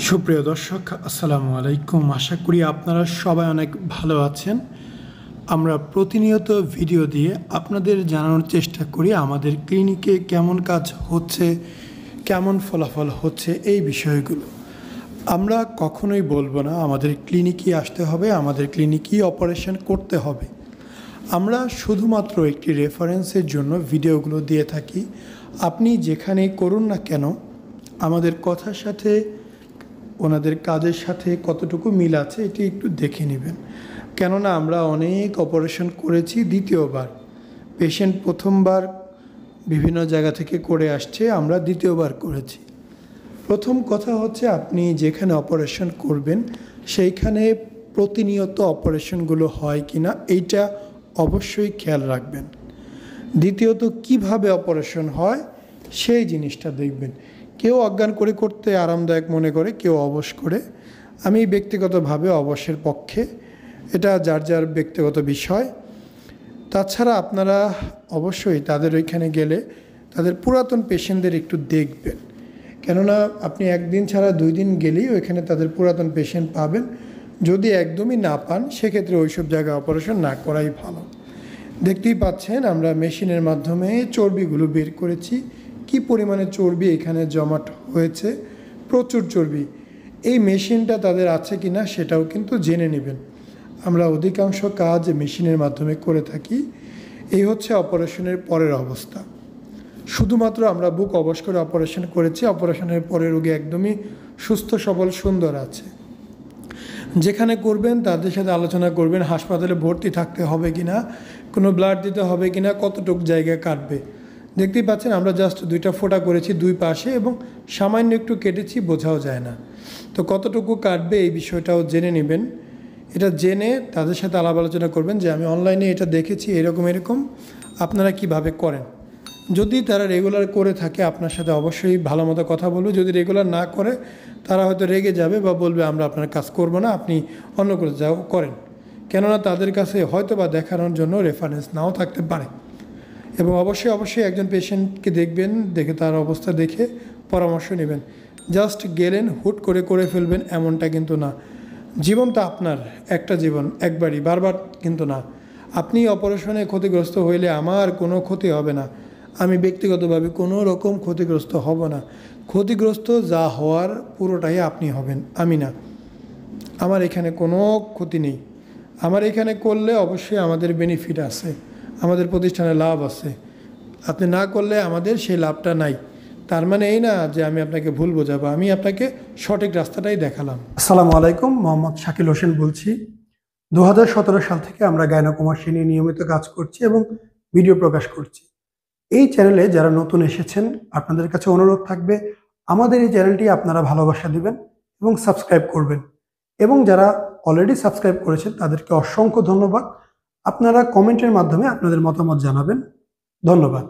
সুপ্রিয় দর্শক, আসসালামু আলাইকুম। আশা করি আপনারা সবাই অনেক ভালো আছেন। আমরা প্রতিনিয়ত ভিডিও দিয়ে আপনাদের জানানোর চেষ্টা করি আমাদের ক্লিনিকে কেমন কাজ হচ্ছে, কেমন ফলাফল হচ্ছে এই বিষয়গুলো। আমরা কখনোই বলবো না আমাদের ক্লিনিকই আসতে হবে, আমাদের ক্লিনিকই অপারেশন করতে হবে। আমরা শুধুমাত্র একটি রেফারেন্সের জন্য ভিডিওগুলো দিয়ে থাকি। আপনি যেখানেই করুন না কেন আমাদের কথার সাথে ওনাদের কাজের সাথে কতটুকু মিল আছে এটি একটু দেখে নেবেন। কেননা আমরা অনেক অপারেশন করেছি দ্বিতীয়বার। পেশেন্ট প্রথমবার বিভিন্ন জায়গা থেকে করে আসছে, আমরা দ্বিতীয়বার করেছি। প্রথম কথা হচ্ছে আপনি যেখানে অপারেশন করবেন সেইখানে প্রতিনিয়ত অপারেশনগুলো হয় কি না এইটা অবশ্যই খেয়াল রাখবেন। দ্বিতীয়ত কিভাবে অপারেশন হয় সেই জিনিসটা দেখবেন। কেউ অজ্ঞান করে করতে আরামদায়ক মনে করে, কেউ অবশ করে। আমি ব্যক্তিগতভাবে অবশের পক্ষে, এটা যার যার ব্যক্তিগত বিষয়। তাছাড়া আপনারা অবশ্যই তাদের ওইখানে গেলে তাদের পুরাতন পেশেন্টদের একটু দেখবেন, কেননা আপনি একদিন ছাড়া 2 দিন গেলেই ওইখানে তাদের পুরাতন পেশেন্ট পাবেন। যদি একদমই না পান সেক্ষেত্রে ওইসব জায়গায় অপারেশন না করাই ভালো। দেখতেই পাচ্ছেন আমরা মেশিনের মাধ্যমে চর্বিগুলো বের করেছি। কি পরিমাণে চর্বি এখানে জমাট হয়েছে, প্রচুর চর্বি। এই মেশিনটা তাদের আছে কি না সেটাও কিন্তু জেনে নেবেন। আমরা অধিকাংশ কাজ মেশিনের মাধ্যমে করে থাকি। এই হচ্ছে অপারেশনের পরের অবস্থা। শুধুমাত্র আমরা বুক অবশ করে অপারেশন করেছি, অপারেশনের পরে রোগী একদমই সুস্থ সবল সুন্দর আছে। যেখানে করবেন তাদের সাথে আলোচনা করবেন হাসপাতালে ভর্তি থাকতে হবে কি না, কোনো ব্লাড দিতে হবে কি না, কতটুকু জায়গা কাটবে। দেখতেই পাচ্ছেন আমরা জাস্ট 2টা ফোঁটা করেছি 2 পাশে এবং সামান্য একটু কেটেছি, বোঝাও যায় না। তো কতটুকু কাটবে এই বিষয়টাও জেনে নেবেন। এটা জেনে তাদের সাথে আলাপ আলোচনা করবেন যে আমি অনলাইনে এটা দেখেছি, এরকম আপনারা কিভাবে করেন। যদি তারা রেগুলার করে থাকে আপনার সাথে অবশ্যই ভালো মতো কথা বলবে। যদি রেগুলার না করে তারা হয়তো রেগে যাবে বা বলবে আমরা আপনার কাজ করব না, আপনি অন্য করে যাও করেন। কেননা তাদের কাছে হয়তো বা দেখানোর জন্য রেফারেন্স নাও থাকতে পারে। এবং অবশ্যই একজন পেশেন্টকে দেখবেন, দেখে তার অবস্থা দেখে পরামর্শ নেবেন। জাস্ট গেলেন হুট করে ফেলবেন এমনটা কিন্তু না। জীবনটা আপনার, একটা জীবন একবারই, বারবার কিন্তু না। আপনি অপারেশনে ক্ষতিগ্রস্ত হইলে আমার কোনো ক্ষতি হবে না, আমি ব্যক্তিগতভাবে কোনো রকম ক্ষতিগ্রস্ত হব না। ক্ষতিগ্রস্ত যা হওয়ার পুরোটাই আপনি হবেন, আমি না। আমার এখানে কোনো ক্ষতি নেই। আমার এখানে করলে অবশ্যই আমাদের বেনিফিট আছে, আমাদের প্রতিষ্ঠানে লাভ আছে। আপনি না করলে আমাদের সেই লাভটা নাই। তার মানে এই না যে আমি আপনাকে ভুল বোঝাবো, আমি আপনাকে সঠিক রাস্তাটাই দেখালাম। আসসালামু আলাইকুম, মোহাম্মদ শাকিল হোসেন বলছি। 2017 সাল থেকে আমরা গাইনোকমার্সি নিয়ে নিয়মিত কাজ করছি এবং ভিডিও প্রকাশ করছি। এই চ্যানেলে যারা নতুন এসেছেন আপনাদের কাছে অনুরোধ থাকবে আমাদের এই চ্যানেলটি আপনারা ভালোবাসা দিবেন এবং সাবস্ক্রাইব করবেন। এবং যারা অলরেডি সাবস্ক্রাইব করেছেন তাদেরকে অসংখ্য ধন্যবাদ। আপনারা কমেন্টের মাধ্যমে আপনাদের মতামত জানাবেন। ধন্যবাদ।